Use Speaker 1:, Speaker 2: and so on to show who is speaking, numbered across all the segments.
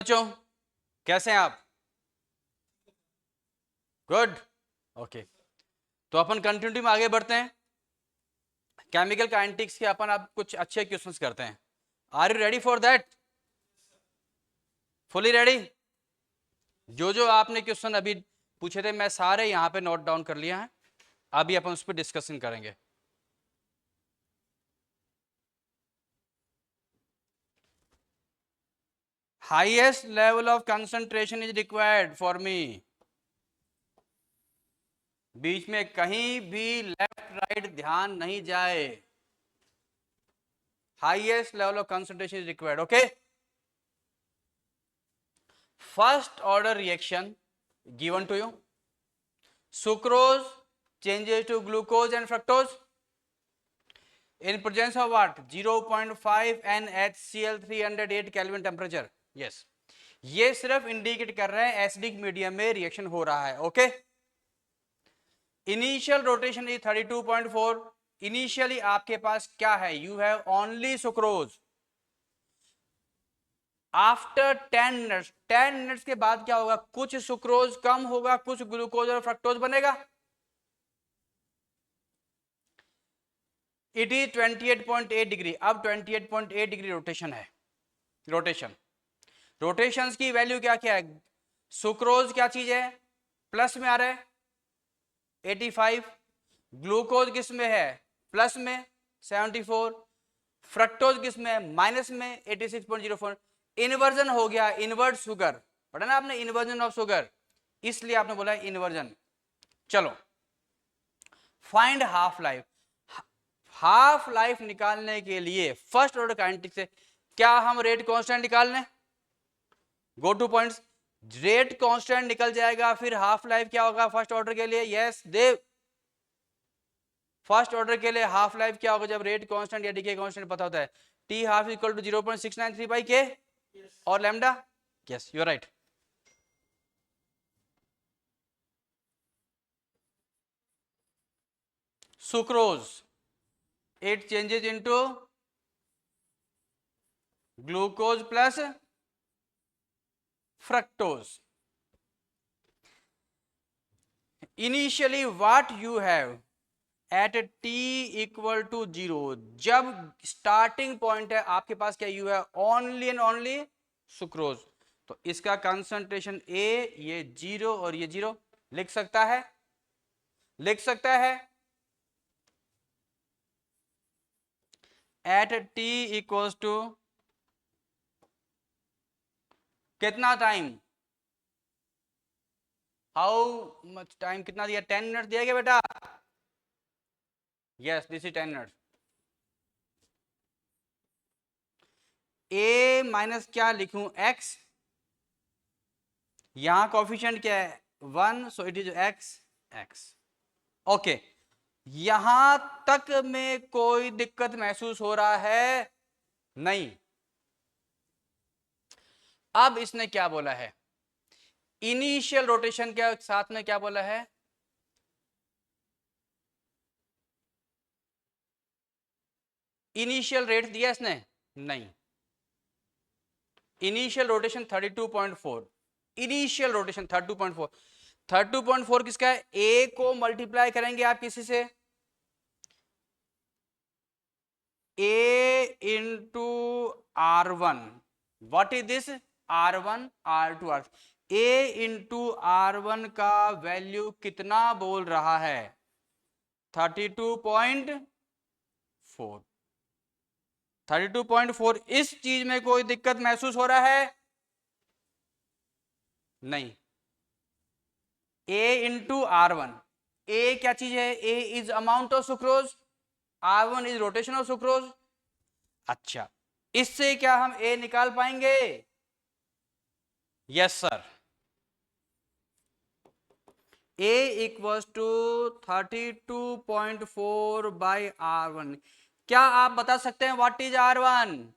Speaker 1: बच्चों कैसे हैं आप? गुड। ओके, तो अपन कंटिन्यूटी में आगे बढ़ते हैं। केमिकल काइनेटिक्स के अपन आप कुछ अच्छे क्वेश्चंस करते हैं। Are you ready for that? Fully ready? जो जो आपने क्वेश्चन अभी पूछे थे मैं सारे यहाँ पे नोट डाउन कर लिया है। अभी अपन उस पर डिस्कशन करेंगे। Highest level of concentration is required for me. बीच में कहीं भी लेफ्ट राइट ध्यान नहीं जाए। Highest level of concentration is required. Okay, first order reaction given to you. Sucrose changes to glucose and fructose in presence of what? 0.5 NaCl 308 Kelvin temperature. Yes, ये सिर्फ indicate कर रहे हैं एसिडिक मीडियम में reaction हो रहा है। Okay, initial rotation is 32.4। Initially आपके पास क्या है? You have only sucrose. After 10 minutes, 10 minutes के बाद क्या होगा? कुछ सुक्रोज कम होगा, कुछ ग्लूकोज और फ्रक्टोज बनेगा। It is 28.8 degree. अब 28.8 डिग्री रोटेशन है। रोटेशंस की वैल्यू क्या क्या है? सुक्रोज क्या चीज है? प्लस में आ रहा है 85। ग्लूकोज किस में है? प्लस में 74। फ्रक्टोज किस में है? माइनस में 86.04। इन्वर्जन हो गया, इन्वर्ट शुगर पढ़ा ना आपने, इन्वर्जन ऑफ शुगर, इसलिए आपने बोला इन्वर्जन। चलो, find half life. Half life निकालने के लिए फर्स्ट ऑर्डर काइनेटिक्स से क्या हम रेट कांस्टेंट निकाल लें? Go two points. Rate constant निकल जाएगा, फिर हाफ लाइफ क्या होगा फर्स्ट ऑर्डर के लिए? यस देव, फर्स्ट ऑर्डर के लिए हाफ लाइफ क्या होगा जब रेट कांस्टेंट या डीके कांस्टेंट पता होता है? T half equal to 0.693 by K और lambda. Yes you are right. Sucrose, it changes into glucose plus fructose. Initially what you have at t equal to 0, जब starting point है आपके पास क्या? You है only and only sucrose. तो इसका concentration A, ये 0 और ये 0 लिख सकता है, लिख सकता है। एट t इक्वल्स टू कितना टाइम? How much time? कितना दिया? 10 मिनट दिया गया बेटा। Yes this is 10 minute. A minus क्या लिखूं? x, यहां कॉफिशिएंट क्या है? 1, so it is x। Okay, यहां तक में कोई दिक्कत महसूस हो रहा है? नहीं। अब इसने क्या बोला है? इनिशियल रोटेशन के साथ में क्या बोला है? इनिशियल रेट दिया इसने? नहीं। Initial rotation 32.4। Initial rotation 32.4। 32.4 किसका है? ए को मल्टीप्लाई करेंगे आप किसी से? A into R1। What is this? R1 R2 R। A into R1 का वैल्यू कितना बोल रहा है? 32.4। 32.4। इस चीज में कोई दिक्कत महसूस हो रहा है? नहीं। A इंटू R1, ए क्या चीज है? A is amount of sucrose, R1 is rotation of sucrose. अच्छा, इससे क्या हम ए निकाल पाएंगे? Yes sir. A equals to 32.4 by R1। क्या आप बता सकते हैं व्हाट इज R1?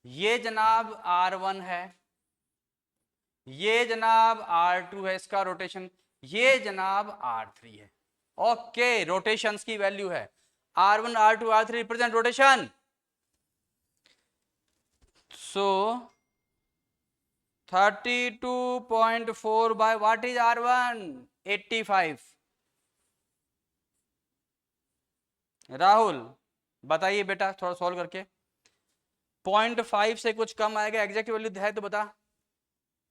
Speaker 1: ये जनाब R1 है, ये जनाब R2 है इसका रोटेशन, ये जनाब R3 है। ओके, रोटेशंस की वैल्यू है R1 R2 R3 represent rotation. So 32.4 by what is R1? 85. Rahul बताइए बेटा थोड़ा सॉल्व करके। 0.5 से कुछ कम आएगा, एग्जैक्ट वैल्यू है तो बता।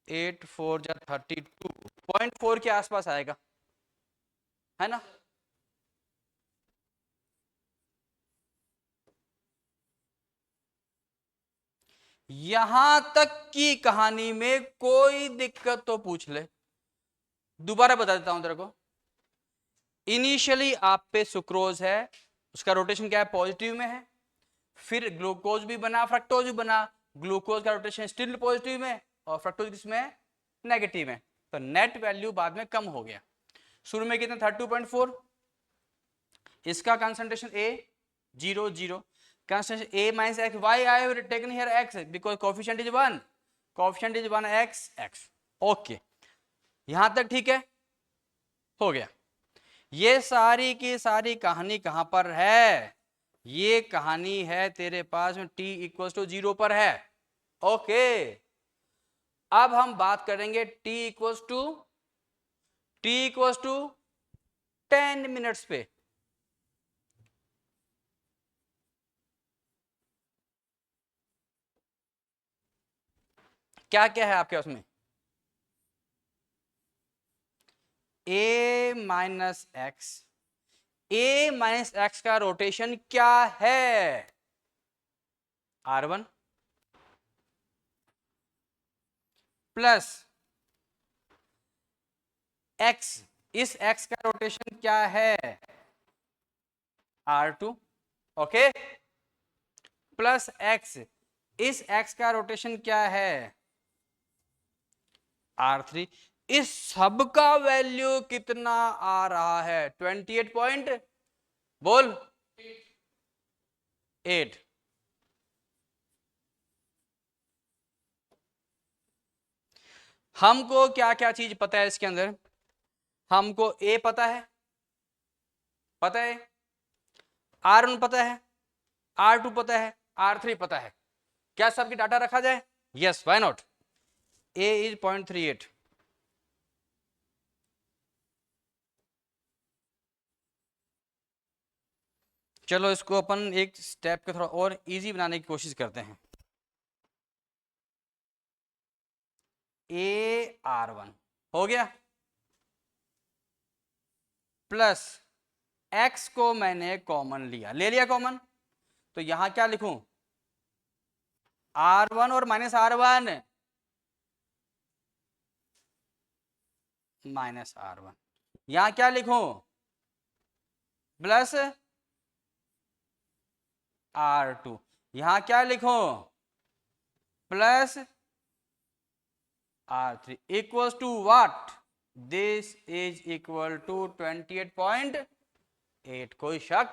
Speaker 1: 8 4 जा 32, 0.4 के आसपास आएगा, है ना। यहां तक की कहानी में कोई दिक्कत तो पूछ ले। दोबारा बता देता हूं तेरे को। इनिशियली आप पे सुक्रोज है, उसका रोटेशन क्या है, पॉजिटिव में है। फिर ग्लूकोज भी बना, फ्रक्टोज भी बना। ग्लूकोज का रोटेशन स्टिल पॉजिटिव में और फ्रक्टोज किसमें है, नेगेटिव में। तो नेट वैल्यू बाद में कम हो गया। शुरू में कितना 32.4, इसका concentration A 0 0, concentration A minus x, why I have taken here x because coefficient is 1, coefficient is 1 x x। Okay यहां तक ठीक है, हो गया। ये सारी की सारी कहानी कहां पर है, ये कहानी है तेरे पास में t इक्वल टू 0 पर है। ओके अब हम बात करेंगे t इक्वल टू 10 मिनट्स पे। क्या क्या है आपके उसमें, a minus x, a minus x का रोटेशन क्या है, R1 प्लस x, इस x का रोटेशन क्या है, R2, ओके, प्लस x, इस x का रोटेशन क्या है, R3। इस सब का वैल्यू कितना आ रहा है, 28 पॉइंट बोल 8। हमको क्या क्या चीज पता है इसके अंदर, हमको A पता है, R1 पता है, R2 पता है, R3 पता है। क्या सबकी डाटा रखा जाए, yes why not. A is 0.38, चलो इसको अपन एक स्टेप के थोड़ा और इजी बनाने की कोशिश करते हैं। AR1 हो गया, प्लस x को मैंने कॉमन ले लिया कॉमन, तो यहां क्या लिखूं, R1 और माइनस R1, माइनस R1, यहां क्या लिखूं, प्लस R2, यहां क्या लिखूं, plus R3 equals to what, this is equal to 28.8। कोई शक,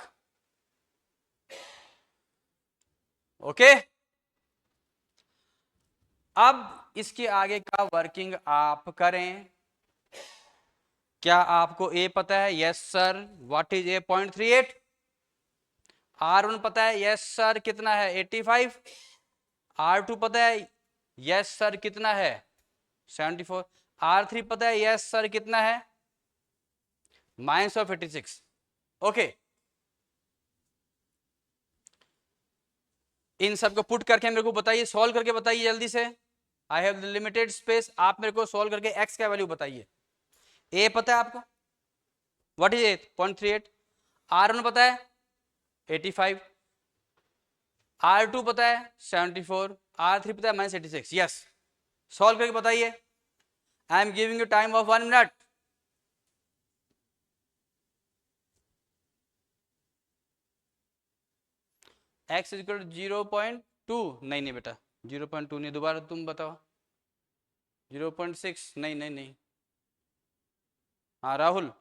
Speaker 1: ओके। अब इसके आगे का वर्किंग आप करें। क्या आपको A पता है, yes sir, what is A 0.38, R1 पता है, यस सर, कितना है 85, R2 पता है, यस सर, कितना है 74, R3 पता है, यस सर, कितना है -86। ओके इन सबको पुट करके मेरे को बताइए, सॉल्व करके बताइए जल्दी से। आई हैव लिमिटेड स्पेस, आप मेरे को सॉल्व करके x का वैल्यू बताइए। A पता है आपको, व्हाट इज 0.38, R1 पता है 85, R2 पता है 74, R3 पता है -86। यस सॉल्व करके बताइए, I am giving you time of 1 minute. x equal 0.2, नहीं बेटा 0.2 नहीं, दोबारा तुम बताओ, 0.6, नहीं। हाँ राहुल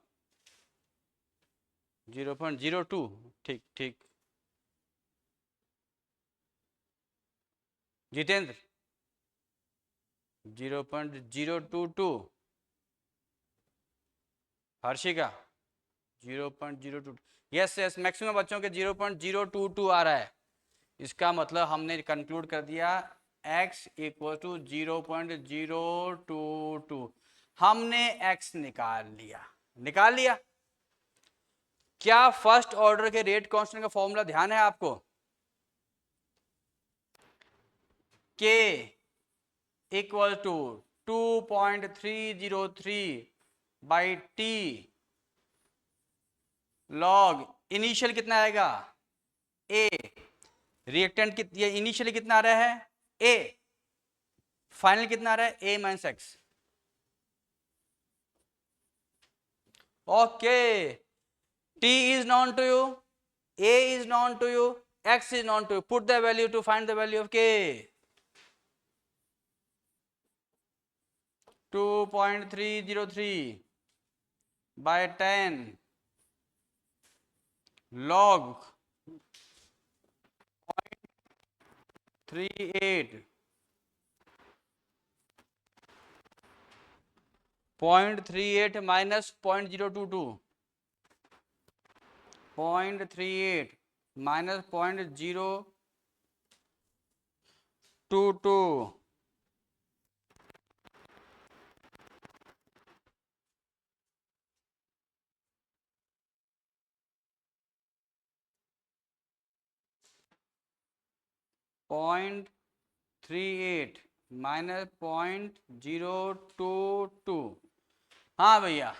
Speaker 1: 0.02, ठीक। जितेंद्र 0.022, हर्षिका 0.02, यस मैक्सिमम बच्चों के 0.022 आ रहा है। इसका मतलब हमने कंक्लूड कर दिया x इक्वल टू 0.022। हमने x निकाल लिया। क्या फर्स्ट ऑर्डर के रेट कांस्टेंट का फॉर्मूला ध्यान है आपको? k equal to 2.303 by t log initial कितना आएगा a, रिएक्टेंट ये इनिशियली कितना आ रहा है a, फाइनल कितना आ रहा है a minus x. Okay, t is known to you, a is known to you, x is known to you. Put the value to find the value of k. 2.303 by 10 log 0.38 0.38 minus 0.022 0.38 minus 0.022 0.38 minus 0.022। हाँ भैया,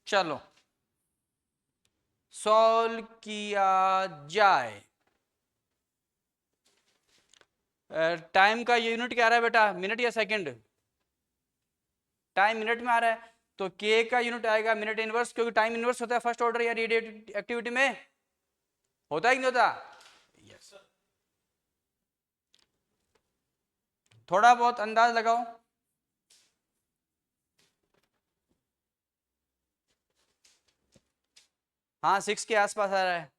Speaker 1: चलो solve किया जाए। Time का unit क्या आ रहा है बेटा, मिनट या सेकंड? टाइम मिनट में आ रहा है, तो के का यूनिट आएगा मिनट इनवर्स, क्योंकि टाइम इनवर्स होता है फर्स्ट ऑर्डर या रेडिएटिव एक्टिविटी में, होता है कि नहीं होता? यस। थोड़ा बहुत अंदाज लगाओ। हाँ 6 के आसपास आ रहा है।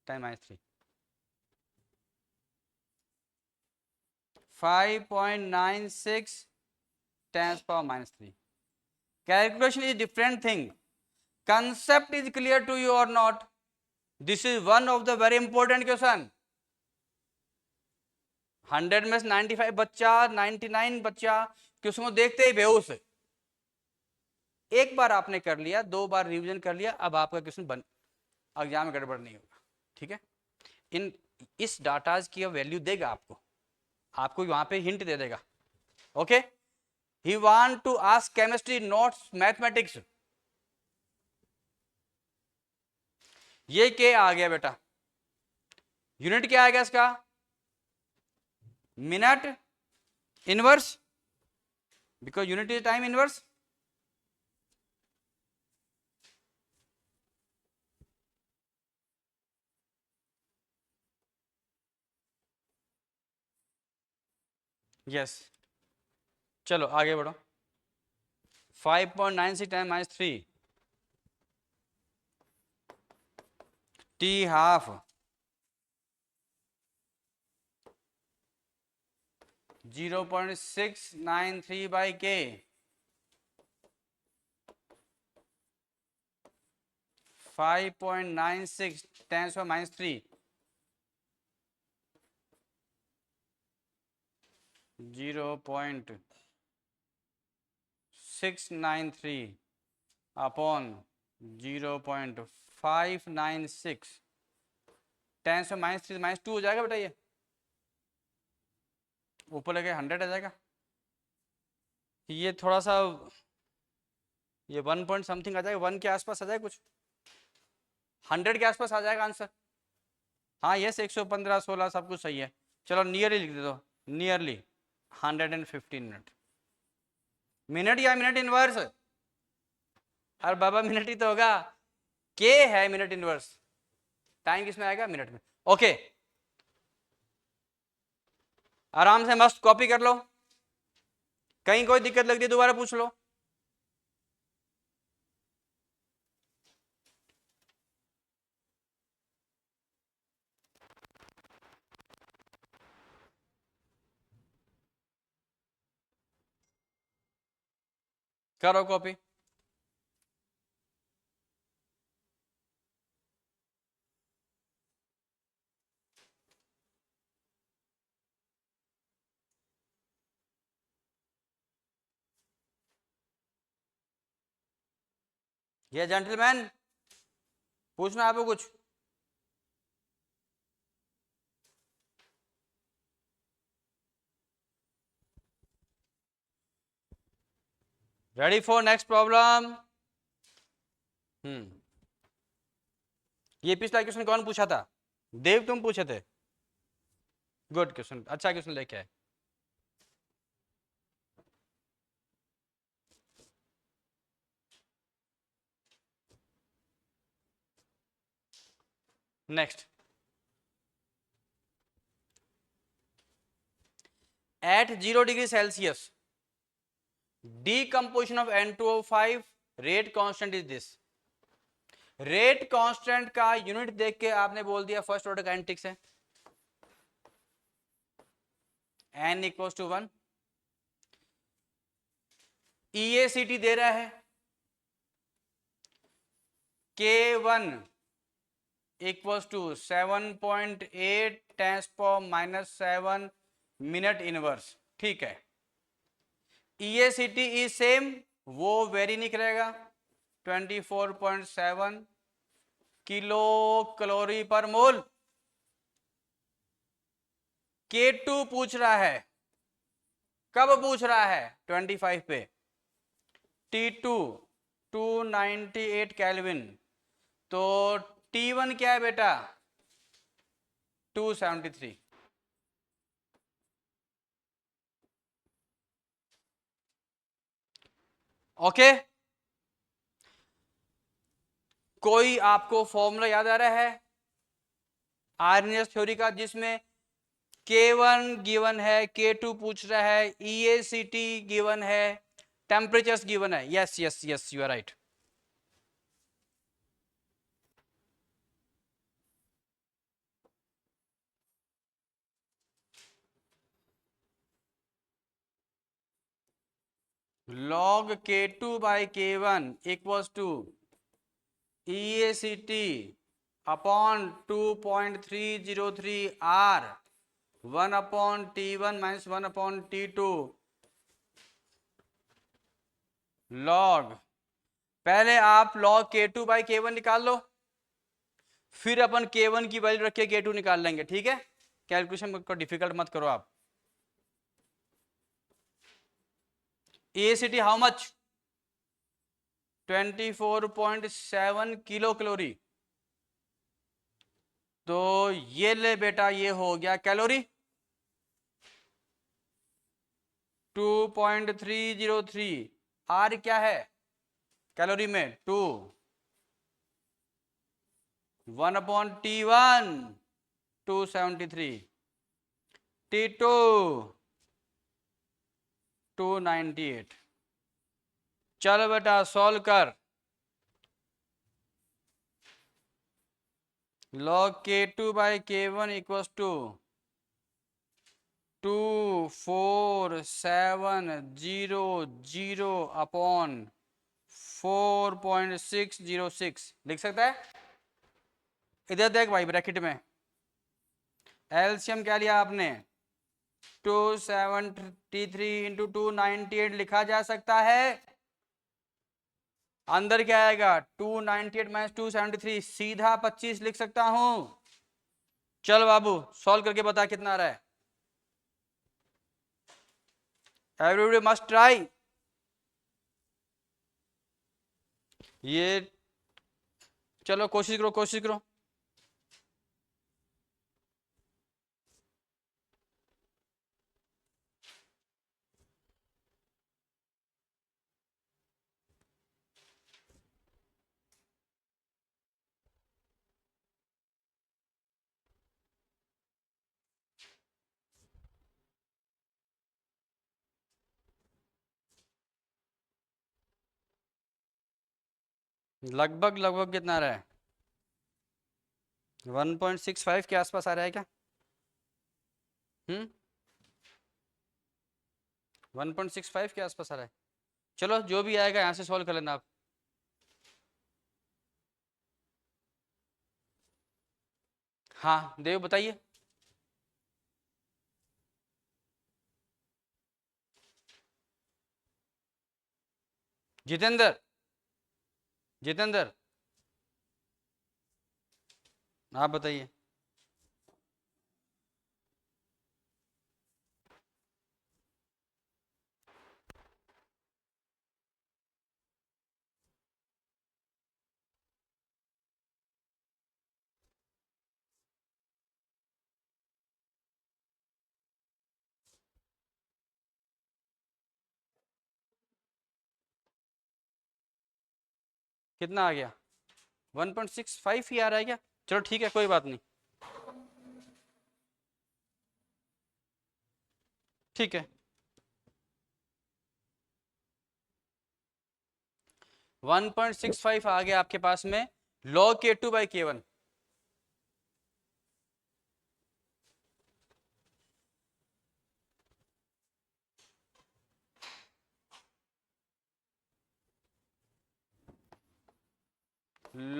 Speaker 1: Time -3 5.96 10 power -3। Calculation is different thing. Concept is clear to you or not? This is one of the very important question. 100 में 95 बच्चा, 99 बच्चा क्वेश्चन को देखते ही बेहोश। एक बार आपने कर लिया, 2 बार रिवीजन कर लिया, अब आपका क्वेश्चन बन एग्जाम में गड़बड़ नहीं होगा। ठीक है, इन इस डाटाज की वैल्यू देगा आपको वहां पे हिंट दे देगा। Okay, he want to ask chemistry notes mathematics. ये के आ गया बेटा, यूनिट क्या आएगा इसका? Minute inverse, because unit is time inverse. Yes, चलो आगे बढ़ो। 5.96 time -3 t half 0.693 by k 5.96 10 -3 0.693 upon 0.596 10 -3 -2 हो जाएगा बेटा, ये ऊपर लगे 100 आ जाएगा। ये थोड़ा सा ये 1 पॉइंट समथिंग आ जाएगा, 1 के आसपास आ जाएगा, कुछ 100 के आसपास आ जाएगा आंसर। हाँ यस, 115 16 सब कुछ सही है। चलो नियरली लिख दे दो, नियरली 115 मिनट। मिनट या मिनट इनवर्स? अरे बाबा मिनट ही तो होगा, के है मिनट इनवर्स, टाइम किसमें आएगा? मिनट में। ओके, आराम से मस्त कॉपी कर लो, कहीं कोई दिक्कत लग रही है दोबारा पूछ लो। करो कॉपी। ये जेंटलमैन, पूछना आपको कुछ? Ready for next problem? ये पिछला क्वेश्चन कौन पूछा था? देव तुम पूछे थे। गुड क्वेश्चन, अच्छा क्वेश्चन लेके आए। Next, at 0 degree Celsius, decomposition of N2O5 rate constant is this. Rate constant का यूनिट देख के आपने बोल दिया फर्स्ट ऑर्डर काइनेटिक्स है, n इक्वल्स टू 1। EACT दे रहा है K1 equals to 7.8 10⁻⁷ minute inverse, ठीक है। EACT इज सेम, वो वेरी नहीं करेगा, 24.7 किलो कैलोरी पर मोल। K2 पूछ रहा है, कब पूछ रहा है? 25 पे। T2 298 केल्विन, तो T1 क्या है बेटा? 273। ओके, कोई आपको फॉर्मूला याद आ रहा है आर्नियस थ्योरी का, जिसमें K1 गिवन है, K2 पूछ रहा है, EACT गिवन है, टेम्परेचर्स गिवन है? Yes yes yes, you are right. log K2 by K1 equals to EACT upon 2.303 R 1 upon T1 minus 1 upon T2 log, पहले आप log K2 by K1 निकाल लो, फिर अपन K1 की वैल्यू रख के K2 निकाल लेंगे, ठीक है? कैलकुलेशन को डिफिकल्ट मत करो आप। EACT how much? 24.7 kilo calorie, तो ये ले बेटा, ये हो गया कैलोरी। 2.303 आर क्या है कैलोरी में? 2 1 अपॉन T1 273, T2 298। चलो बेटा सॉल्व कर। log K2 by K1 equals to 24700 upon 4.606 लिख सकता है? इधर देख भाई, ब्रैकेट में एलसीएम क्या लिया आपने? 273 इंटू 298 लिखा जा सकता है। अंदर क्या आएगा? 298 माइनस 273, सीधा 25 लिख सकता हूं। चल बाबू सॉल्व करके बता कितना आ रहा है। Everybody must try. ये चलो कोशिश करो, कोशिश करो। लगभग लगभग कितना आ रहा है? 1.65 के आसपास आ रहा है क्या? 1.65 के आसपास आ रहा है। चलो जो भी आएगा यहाँ से सॉल्व कर लेना आप। हाँ देव बताइए। जितेंद्र जितेंद्र आप बताइए। कितना आ गया? 1.65 ही आ रहा है क्या? चलो ठीक है, कोई बात नहीं, ठीक है। 1.65 आ गया आपके पास में log k2 by k1।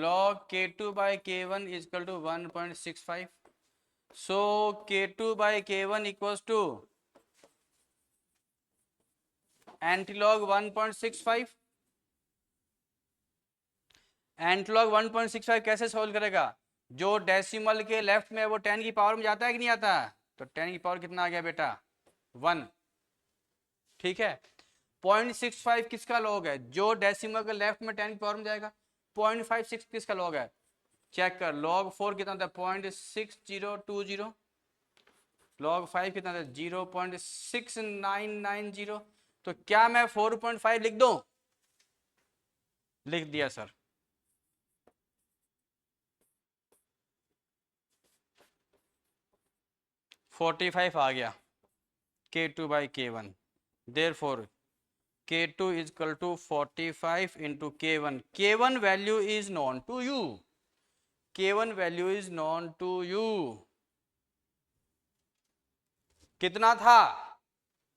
Speaker 1: log k2 by k1 is equal to 1.65. So k2 by k1 equals to antilog 1.65। Antilog 1.65 कैसे सोल्व करेगा? जो डेसिमल के लेफ्ट में वो 10 की पावर में जाता है कि नहीं आता? तो 10 की पावर कितना आ गया बेटा? 1। ठीक है, 0.65 किसका लॉग है? जो डेसिमल के लेफ्ट में 10 की पावर में जाएगा। 0.56 किसका लॉग है? चेक कर, log 4 कितना था? 0.6020। log 5 कितना था? 0.6990। तो क्या मैं 4.5 लिख दूं? लिख दिया सर। (45) आ गया k2 by k1। therefore k2 is equal to 45 into k1। k1 value is known to you, k1 value is known to you। कितना था?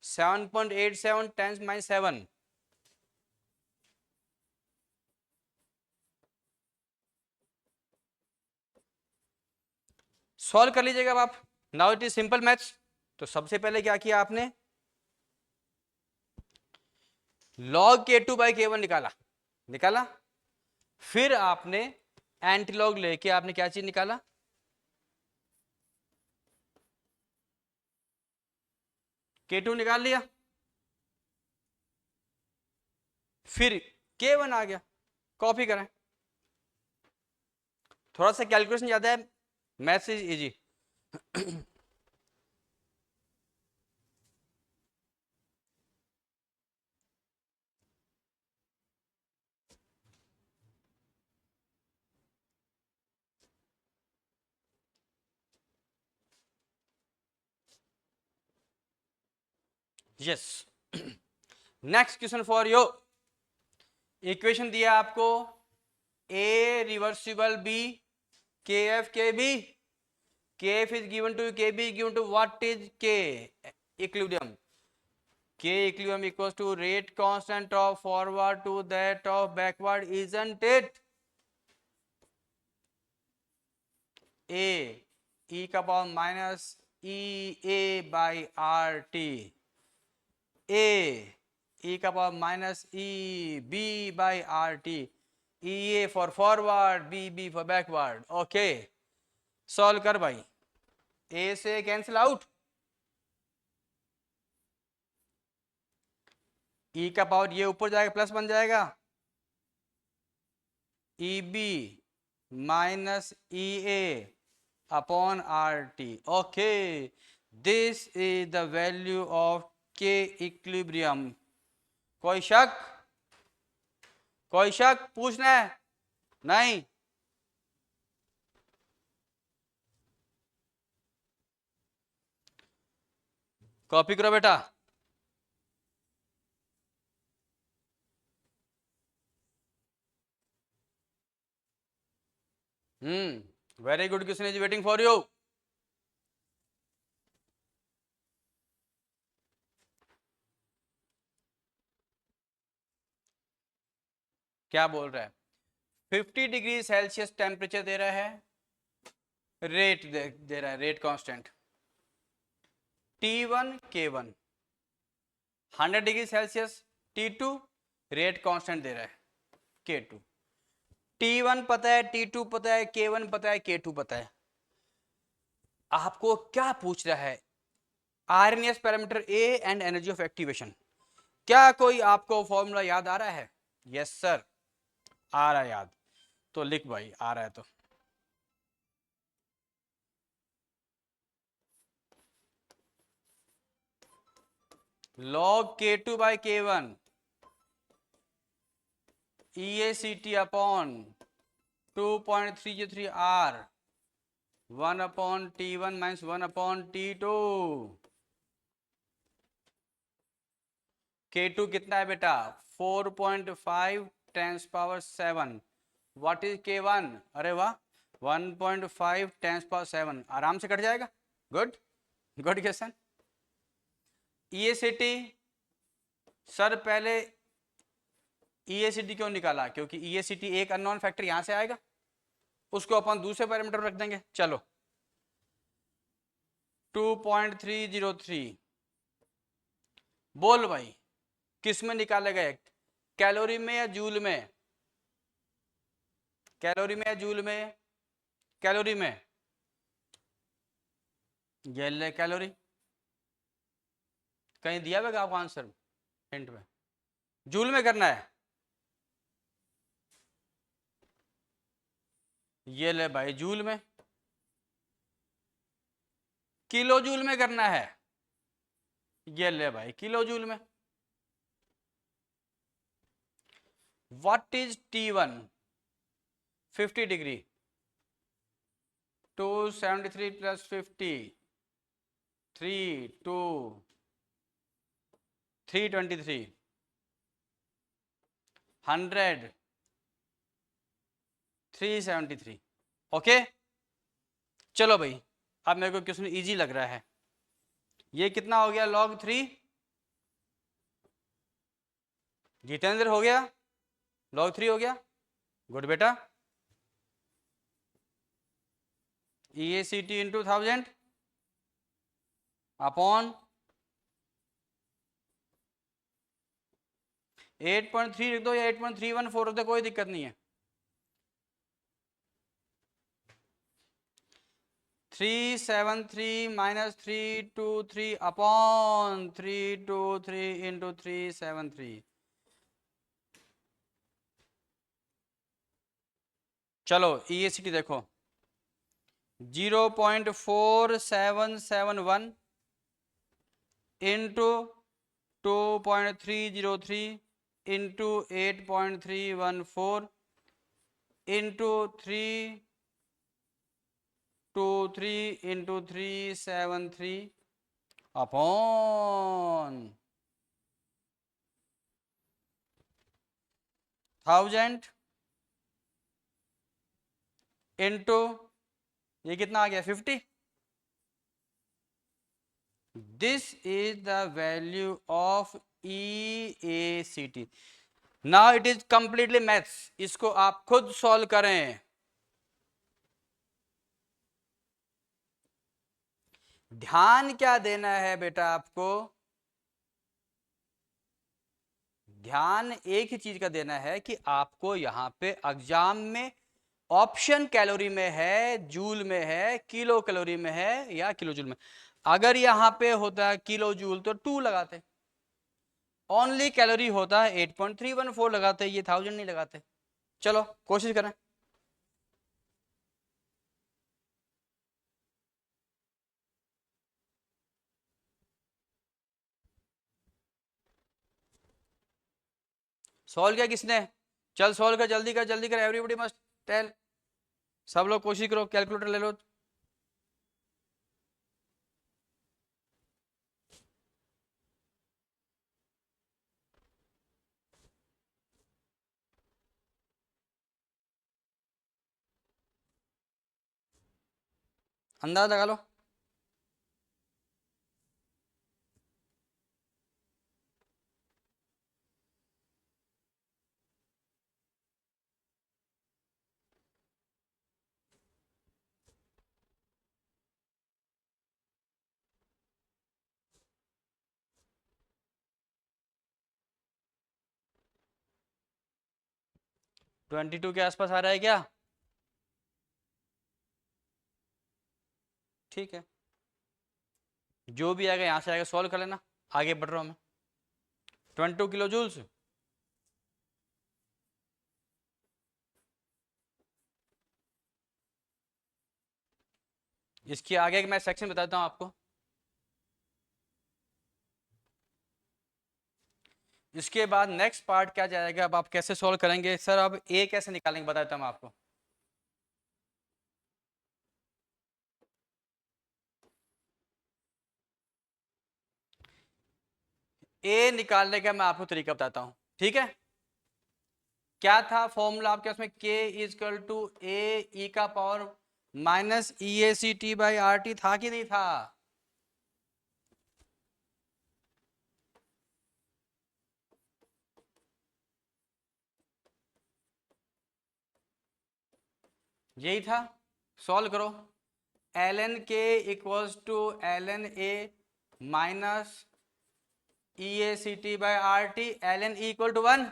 Speaker 1: 7.87 10 minus 7। सॉल्व कर लीजिएगा अब आप। Now it is simple maths. तो सबसे पहले क्या किया आपने? log k2 by k1 निकाला, निकाला। फिर आपने एंटीलॉग लेके आपने क्या चीज निकाला? k2 निकाल लिया। फिर k1 आ गया, कॉपी करें। थोड़ा सा कैलकुलेशन ज्यादा है, maths is easy. Yes, next question for you. Equation दिया आपको A reversible B K F K B. K F is given to K B given to what is K equilibrium. K equilibrium equals to rate constant of forward to that of backward, isn't it? A e का power minus E A by R T. A e का power minus E B by R T. E A for forward, B B for backward. Okay, solve कर भाई। ए से cancel out, ई का power ये ऊपर जाएगा plus बन जाएगा, E B minus E A upon R T. Okay, this is the value of K equilibrium. कोई शक? कोई शक पूछना है? नहीं? कॉपी करो बेटा। Very good, question is waiting for you. क्या बोल रहा है? 50 डिग्री सेल्सियस टेम्परेचर दे रहा है, रेट दे रहा है, rate constant T1 K1। 100 degree Celsius T2, rate constant दे रहा है K2। T1 पता है, T2 पता है, K1 पता है, K2 पता है। आपको क्या पूछ रहा है? RNS parameter A and energy of activation. क्या कोई आपको फॉर्मूला याद आ रहा है? यस सर, आ रहा है याद, तो लिख भाई, आ रहा है तो। log K2 by K1 EACT upon 2.303 R 1 upon T1 minus 1 upon T2। K2 कितना है बेटा? 4.5 tens power 7। What is K1? अरे वाह, 1.5 टेंस पावर 7, आराम से कट जाएगा। Good, good question. EACT sir, पहले EACT क्यों निकाला? क्योंकि EACT एक अननोन फैक्टर यहां से आएगा, उसको अपन दूसरे पैरामीटर रख देंगे। चलो 2.303 बोल भाई, किस में निकाले गए? कैलोरी में या जूल में? कैलोरी में या जूल में? कैलोरी में। ये ले कैलोरी, कहीं दिया हुआ आपको आंसर हिंट में? जूल में करना है। ये ले भाई जूल में। किलो जूल में करना है। ये ले भाई किलो जूल में। What is T1? 50 degree, 273 plus 50, 323, 100, 373। Okay, चलो भाई, अब मेरे को क्वेश्चन इजी लग रहा है। ये कितना हो गया? log 3। जितेंद्र हो गया, log 3 हो गया। गुड बेटा। EACT इंटू 1000 अपॉन 8.3 लिख दो या 8.314 रख दो, कोई दिक्कत नहीं है। 373 माइनस 323 अपॉन 323 इंटू 373। चलो EACT देखो, 0.4771 into 2.303 into 8.314 into 323 into 373 upon 1000 into, ये कितना आ गया? 50। This is the value of EACT। Now it is completely maths, इसको आप खुद सॉल्व करें। ध्यान क्या देना है बेटा आपको? ध्यान एक ही चीज का देना है कि आपको यहां पे एग्जाम में ऑप्शन कैलोरी में है, जूल में है, किलो कैलोरी में है या किलो जूल में। अगर यहां पे होता किलो जूल तो 2 लगाते, ओनली कैलोरी होता 8.314 लगाते, ये 1000 नहीं लगाते। चलो कोशिश करें। सॉल्व किया किसने? चल सॉल्व कर, जल्दी कर, जल्दी कर, एवरीबॉडी मस्ट टेल। सब लोग कोशिश करो, कैलकुलेटर ले लो। अंदाज लगा लो। 22 के आसपास आ रहा है क्या? ठीक है, जो भी आएगा यहाँ से आएगा, सॉल्व कर लेना, आगे बढ़ रहा हूँ मैं। 22 किलो जूल्स। इसके आगे मैं सेक्शन बताता हूँ आपको। इसके बाद नेक्स्ट पार्ट क्या जाएगा, अब आप कैसे सॉल्व करेंगे सर, अब ए कैसे निकालेंगे बताता हूँ आपको। ए निकालने का मैं आपको तरीका बताता हूँ, ठीक है। क्या था फॉर्मूला आपके उसमें, के इजकल टू ए ई का power minus E A C T by R T, था कि नहीं था? यही था। सॉल्व करो। L N K equals to L N A minus E A C T by R T, L N equal to 1।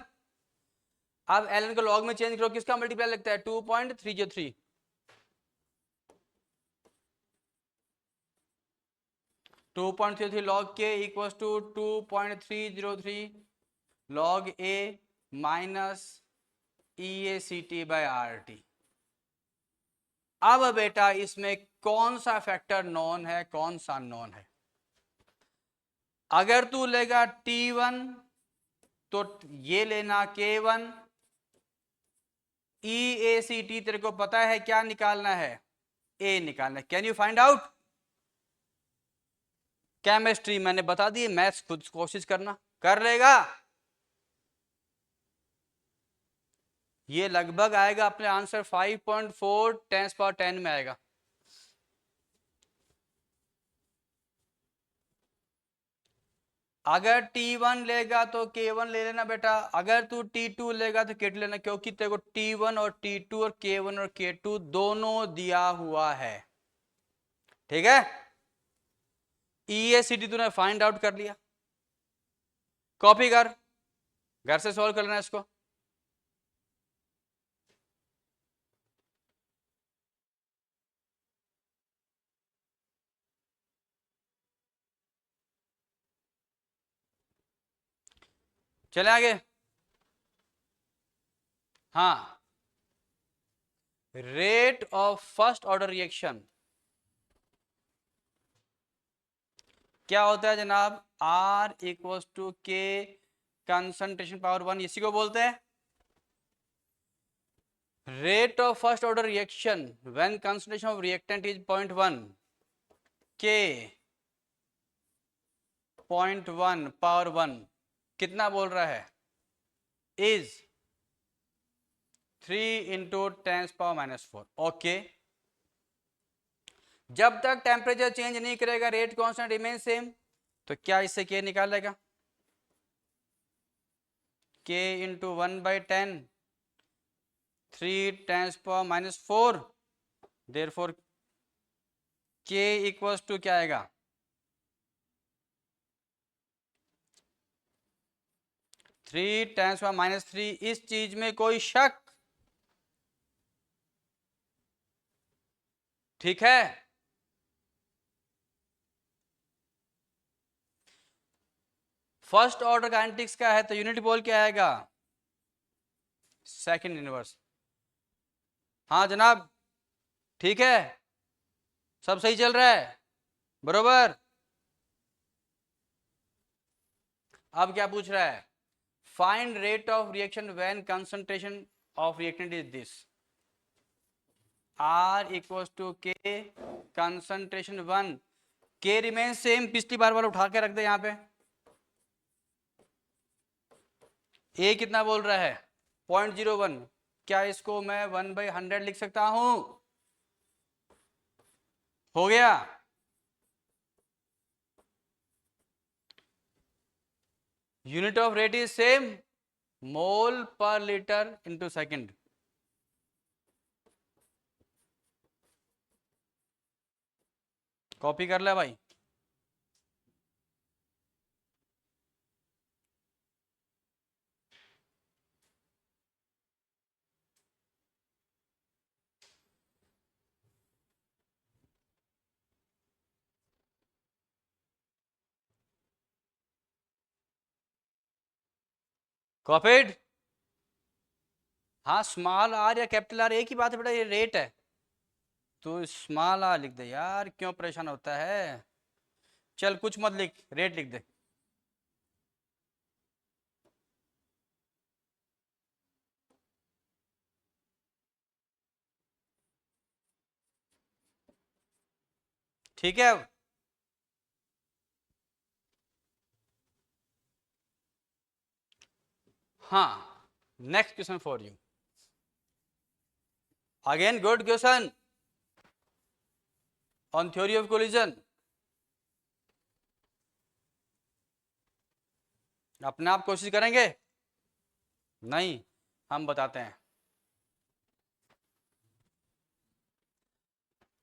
Speaker 1: अब एल एन को लॉग में चेंज करो, किसका मल्टीप्लाई लगता है? 2.303। 2.33 log K equals to 2.303 log A minus E A C T by R T. अब बेटा इसमें कौन सा फैक्टर नॉन है, कौन सा नॉन है? अगर तू लेगा T1 तो ये लेना K1। E A C T तेरे को पता है क्या निकालना है? ए निकालना है। Can you find out? Chemistry मैंने बता दी, मैथ्स खुद कोशिश करना, कर लेगा। ये लगभग आएगा अपने आंसर 5.4 10 में आएगा। अगर T1 लेगा तो K1 ले लेना बेटा, अगर तू T2 लेगा तो K2 लेना, क्योंकि तेरे को T1 और T2 और K1 और K2 दोनों दिया हुआ है, ठीक है। EACT तूने फाइंड आउट कर लिया, कॉपी कर, घर से सॉल्व कर लेना इसको। चले आगे। हाँ, rate of first order reaction क्या होता है जनाब? R equals to K concentration power 1, इसी को बोलते हैं rate of first order reaction when concentration of reactant is 0.1, K 0.1 power 1 कितना बोल रहा है? Is 3 into 10 power minus 4। Okay, जब तक टेम्परेचर चेंज नहीं करेगा रेट कांस्टेंट रिमेन सेम, तो क्या इससे K निकालेगा? K into 1/10, 3 10 power minus 4, therefore K equals to क्या आएगा? 3 10 पावर माइनस 3। इस चीज में कोई शक? ठीक है। फर्स्ट ऑर्डर काइनेटिक्स का है तो यूनिट बोल क्या आएगा? Second inverse. हाँ जनाब, ठीक है, सब सही चल रहा है, बरोबर। अब क्या पूछ रहा है? Find rate of reaction when concentration of reactant is this, R equals to K concentration 1, K remain same, पिछली बार वाला उठा के रख दे यहाँ पे। A कितना बोल रहा है? 0.01। क्या इसको मैं 1/100 लिख सकता हूं? हो गया। Unit of rate is same, mole per litre into second. Copy कर ले भाई। कॉपीड। हाँ, स्मॉल आर या कैपिटल आर एक ही बात है बेटा, ये रेट है तो स्मॉल आर लिख दे यार, क्यों परेशान होता है। चल कुछ मत लिख, रेट लिख दे। ठीक है। हाँ, next question for you, again good question on theory of collision. अपने आप कोशिश करेंगे? नहीं, हम बताते हैं।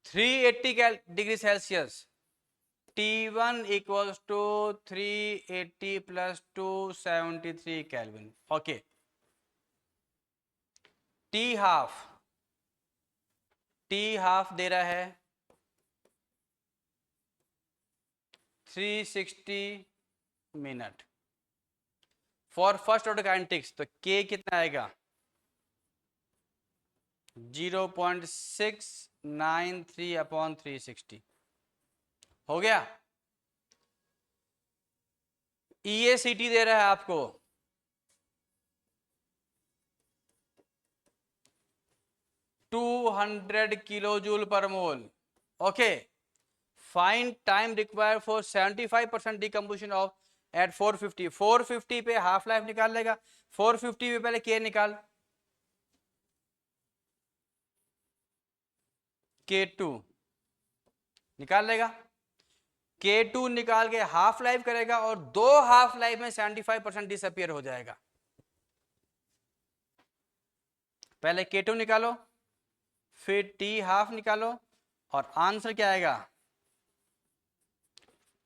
Speaker 1: 380 degree celsius, T1 equals to 380 plus 273 kelvin. Okay, T half दे रहा है 360 minute for first order kinetics. तो के कितना आएगा? 0.693 अपॉन 360। हो गया। EACT दे रहा है आपको 200 kilo joule per mole. Okay, find time required for 75% decomposition of at 450। 450 पे हाफ लाइफ निकाल लेगा। 450 पे पहले के निकाल, K2 निकाल लेगा। K2 निकाल के हाफ लाइफ करेगा और दो हाफ लाइफ में 75% डिसअपियर हो जाएगा। पहले K2 निकालो, फिर T हाफ निकालो और आंसर क्या आएगा?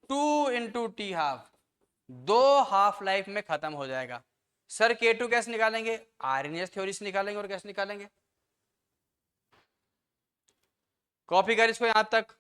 Speaker 1: 2 इंटू टी हाफ, दो हाफ लाइफ में खत्म हो जाएगा। सर K2 कैसे निकालेंगे? आर्यनियस थ्योरी से निकालेंगे। और कैसे निकालेंगे? कॉपी कर इसको यहां तक।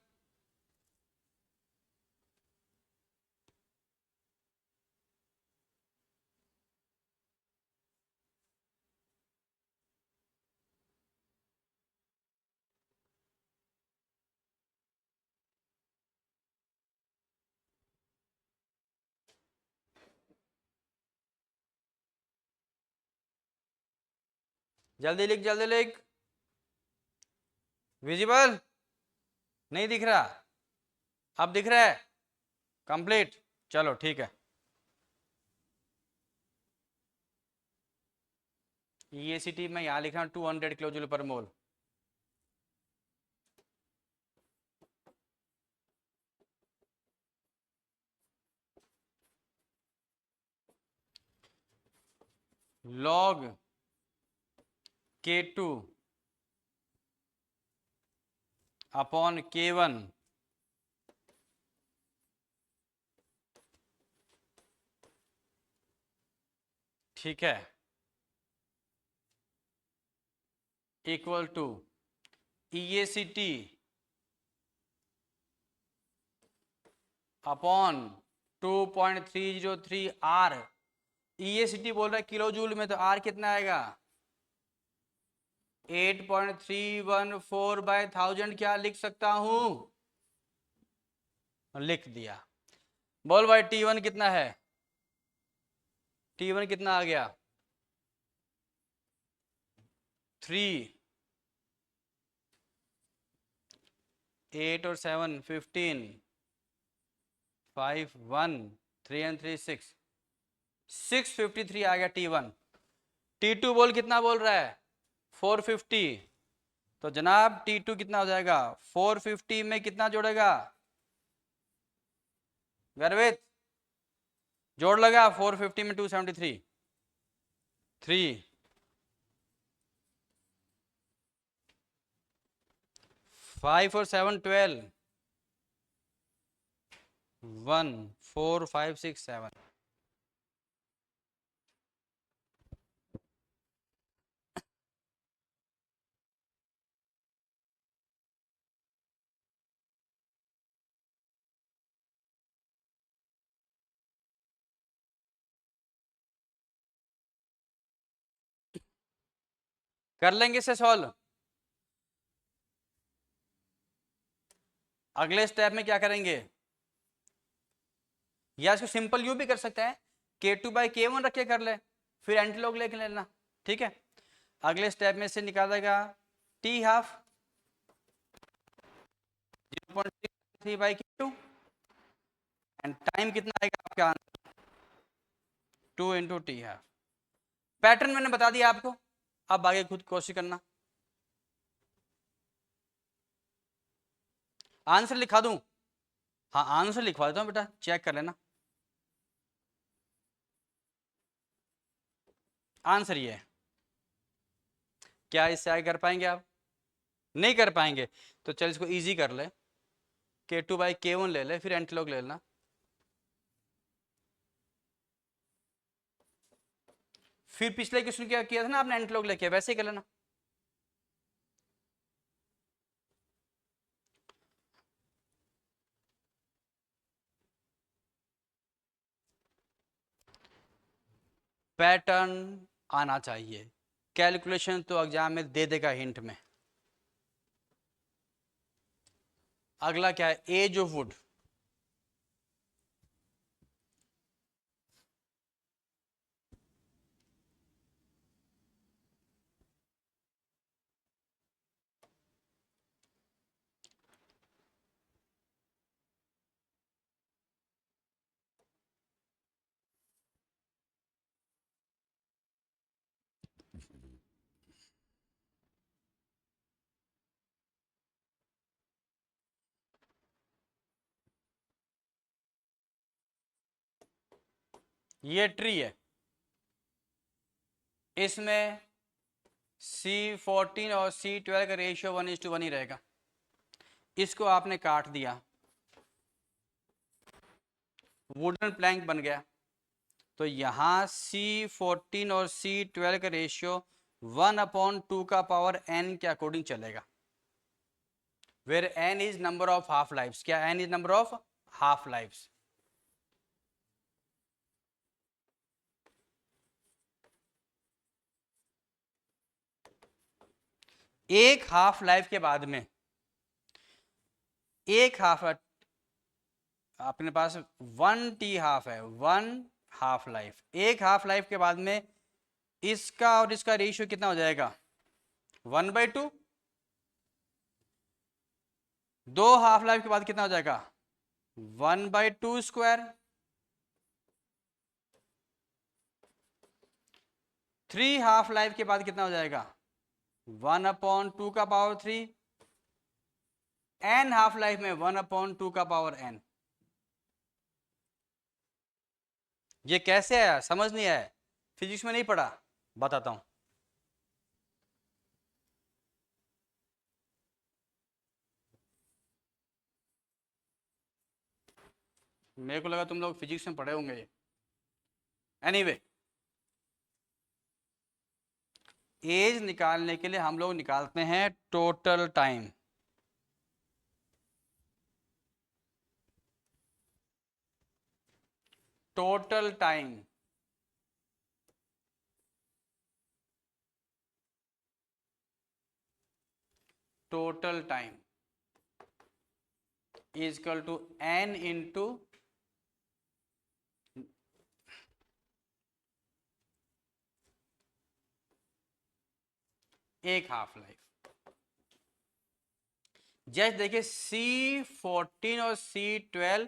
Speaker 1: जल्दी लिख, जल्दी लिख। विजिबल नहीं दिख रहा? अब दिख रहा है? कंप्लीट, चलो ठीक है। EACT में यहां लिखा 200 किलो जूल पर मोल। लॉग K2 अपॉन K1 ठीक है, equal to EACT upon 2.303 R। EACT बोल रहा है किलो जूल में, तो R कितना आएगा? 8.314 बाय 1000। क्या लिख सकता हूं? लिख दिया। बोल भाई T1 कितना है? T1 कितना आ गया? 3, 8 और 7 15, 5 1 3 एंड 3 6, 653 आ गया T1। T2 बोल कितना बोल रहा है? 450। तो जनाब T2 कितना हो जाएगा? 450 में कितना जोड़ेगा गर्वित? जोड़ लगा 450 में 273, 3 5 और 7 12, 1 4 5 6 7। कर लेंगे इसे सॉल्व। अगले स्टेप में क्या करेंगे, या इसको सिंपल यू भी कर सकते हैं, K2/K1 रख के कर ले, फिर एंटीलॉग लेके लेना, ठीक है। अगले स्टेप में से निकालेगा T½ 0.3/K2 एंड टाइम कितना आएगा आपका आंसर 2 × T½ पैटर्न मैंने बता दिया आपको, अब आगे खुद कोशिश करना। आंसर लिखा दूं? हाँ आंसर लिखवा देता हूं बेटा, चेक कर लेना। आंसर ये है। क्या इससे आगे कर पाएंगे आप? नहीं कर पाएंगे, तो चल इसको इजी कर ले, K2/K1 ले ले, फिर एंटीलॉग ले लेना। फिर पिछले क्वेश्चन क्या किया था ना आपने, एंटीलॉग लेके वैसे ही कर लेना। पैटर्न आना चाहिए, कैलकुलेशन तो एग्जाम में दे देगा हिंट में। अगला क्या है, एज ऑफ वुड। ये ट्री है, इसमें C14 और C12 का रेशियो 1:1 ही रहेगा। इसको आपने काट दिया, वुडन प्लैंक बन गया, तो यहाँ C14 और C12 का रेशियो 1/2 का पावर n के अकॉर्डिंग चलेगा, where n is number of half lives. क्या n is number of half lives? एक हाफ लाइफ के बाद में, एक हाफ अपने पास 1T½ है, 1 हाफ लाइफ, एक हाफ लाइफ के बाद में इसका और इसका रेशियो कितना हो जाएगा 1/2। दो हाफ लाइफ के बाद कितना हो जाएगा 1/2²। 3 हाफ लाइफ के बाद कितना हो जाएगा 1/2 का पावर 3। n हाफ लाइफ में 1/2 का पावर n। ये कैसे आया समझ नहीं आया, फिजिक्स में नहीं पढ़ा, बताता हूं। मेरे को लगा तुम लोग फिजिक्स में पढ़े होंगे। एनीवे, एज निकालने के लिए हम लोग निकालते हैं total time. Total time total time is equal to n into एक हाफ लाइफ। जैसे देखिए C14 और C12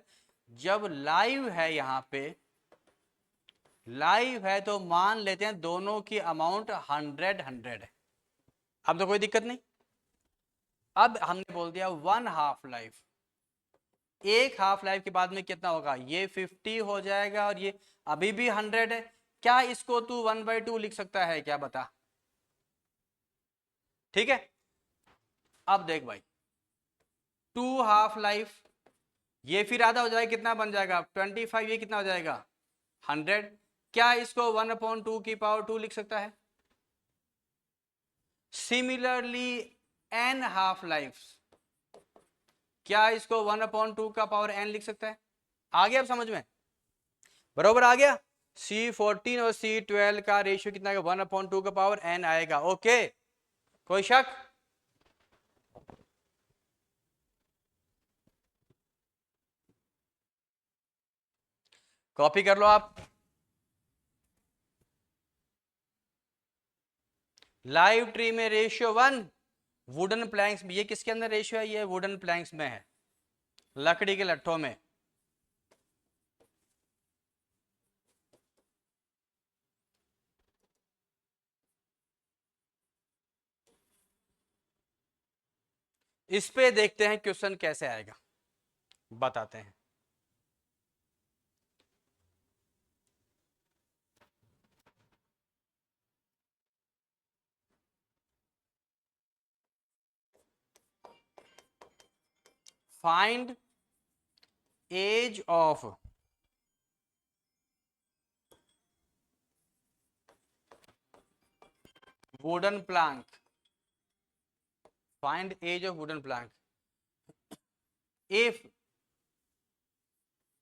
Speaker 1: जब लाइव है, यहां पे लाइव है, तो मान लेते हैं दोनों की अमाउंट 100 है। अब तो कोई दिक्कत नहीं। अब हमने बोल दिया 1 हाफ लाइफ, एक हाफ लाइफ के बाद में कितना होगा, ये 50 हो जाएगा और ये अभी भी 100 है। क्या इसको तू 1/2 लिख सकता है क्या, बता? ठीक है, अब देख भाई 2 हाफ लाइफ, ये फिर आधा हो जाएगा, कितना बन जाएगा 25, ये कितना हो जाएगा 100। क्या इसको 1/2 की पावर 2 लिख सकता है? सिमिलरली n हाफ लाइफ, क्या इसको 1/2 का पावर n लिख सकता है? आ गया अब समझ में? बरोबर आ गया। C14 और C12 का रेशियो कितना है 1/2 का पावर n आएगा। ओके, कोई शक? कॉपी कर लो आप। लाइव ट्री में रेशियो 1, वुडन प्लैंक्स में, ये किसके अंदर रेशियो है? ये वुडन प्लैंक्स में है, लकड़ी के लट्ठों में। इस पे देखते हैं क्वेश्चन कैसे आएगा, बताते हैं। Find age of wooden plank, find age of wooden plank if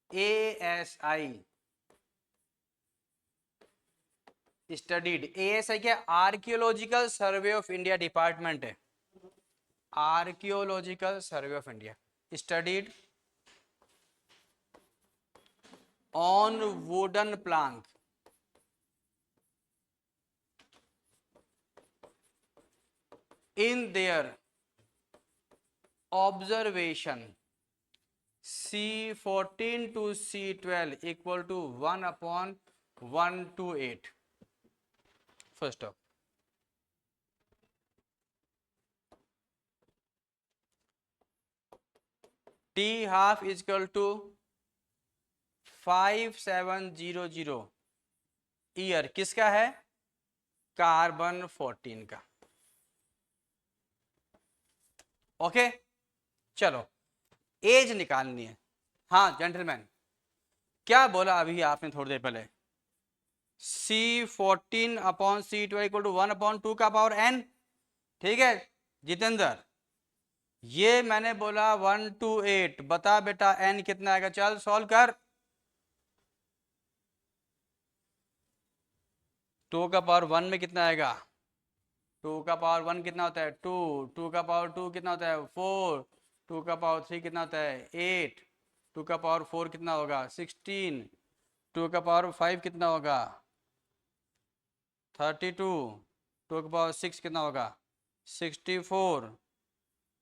Speaker 1: ASI studied, ASI क्या? Archaeological survey of India department है, archaeological survey of India, studied on wooden plank in their observation C14 to C12 equal to 1/128. First stop. T half is equal to 5700 year, किसका है? Carbon 14 का। Okay चलो as निकालनी है। हाँ gentleman, क्या बोला अभी आपने थोड़ी देर पहले? C14/C12 इक्वल टू 1/2 का पावर n, ठीक है जितेंद्र? ये मैंने बोला 128, बता बेटा n कितना आएगा? चल सॉल्व कर। 2 का पावर 1 में कितना आएगा? 2 का पावर 1 कितना होता है? 2, 2 का पावर 2 कितना होता है? 4, 2 का पावर 3 कितना होता है? 8, 2 का पावर 4 कितना होगा? 16, 2 का पावर 5 कितना होगा? 32, 2 का पावर 6 कितना होगा? 64,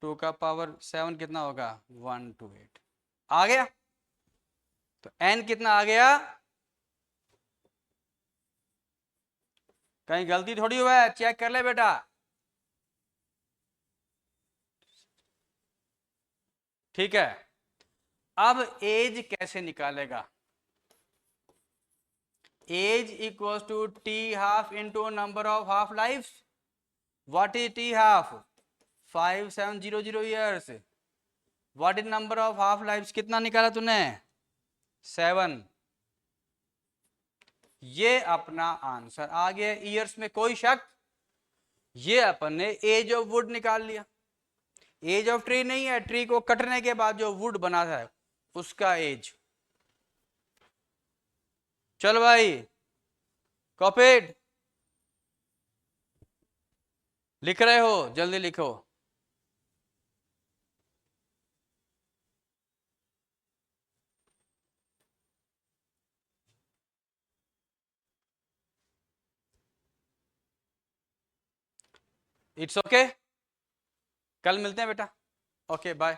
Speaker 1: 2 का पावर 7 कितना होगा? 128। आ गया? तो n कितना आ गया? कहीं गलती थोड़ी हुआ है, चेक कर ले बेटा। ठीक है, अब एज कैसे निकालेगा? Age equals to T half into number of half life. What is T half? 5700 years. What is number of half life? कितना निकाला तूने? 7। ये अपना आंसर आ गया ईयर्स में, कोई शक? ये अपन ने एज ऑफ वुड निकाल लिया। एज ऑफ ट्री नहीं है, ट्री को कटने के बाद जो वुड बना है उसका एज। चल भाई कॉपीड, लिख रहे हो? जल्दी लिखो। इट्स ओके, कल मिलते हैं बेटा। Okay bye.